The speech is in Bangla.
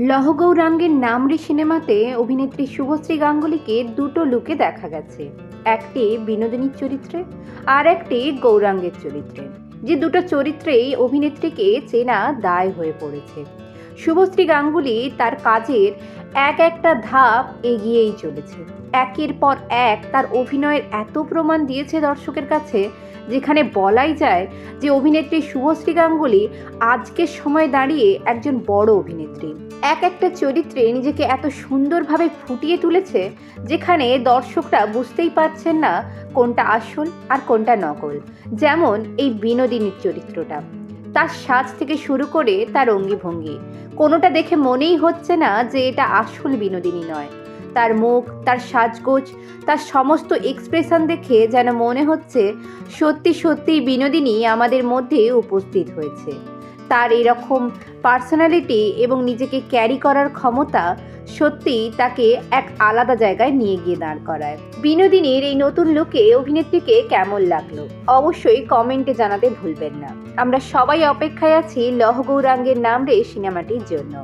লহ গৌরাঙ্গের নাম রে সিনেমাতে অভিনেত্রী শুভশ্রী গাঙ্গুলিকে দুটো লুকে দেখা গেছে, একটি বিনোদিনীর চরিত্রে আর একটি গৌরাঙ্গের চরিত্রে। যে দুটো চরিত্রেই অভিনেত্রীকে চেনা দায় হয়ে পড়েছে। শুভশ্রী গাঙ্গুলি তার কাজের একটা ধাপ এগিয়েই চলেছে। একের পর এক তার অভিনয়ের এত প্রমাণ দিয়েছে দর্শকের কাছে, যেখানে বলাই যায় যে অভিনেত্রী শুভশ্রী গাঙ্গুলি আজকের সময় দাঁড়িয়ে একজন বড় অভিনেত্রী। একটা চরিত্রে নিজেকে এত সুন্দরভাবে ফুটিয়ে তুলেছে, যেখানে দর্শকরা বুঝতেই পারছেন না কোনটা আসল আর কোনটা নকল। যেমন এই বিনোদিনীর চরিত্রটা, তার সাজ থেকে শুরু করে তার অঙ্গিভঙ্গি, কোনোটা দেখে মনেই হচ্ছে না যে এটা আসল বিনোদিনী নয়। তার মুখ, তার সাজগোজ, তার সমস্ত এক্সপ্রেশন দেখে যেন মনে হচ্ছে সত্যি সত্যি বিনোদিনী আমাদের মধ্যে উপস্থিত হয়েছে। তার এরকম পার্সোনালিটি এবং নিজেকে ক্যারি করার ক্ষমতা সত্যিই তাকে এক আলাদা জায়গায় নিয়ে গিয়ে দাঁড় করায়। বিনোদিনীর এই নতুন লুকে অভিনেত্রীকে কেমন লাগলো অবশ্যই কমেন্টে জানাতে ভুলবেন না। আমরা সবাই অপেক্ষায় আছি লহ গৌরাঙ্গের নাম রে সিনেমাটির জন্য।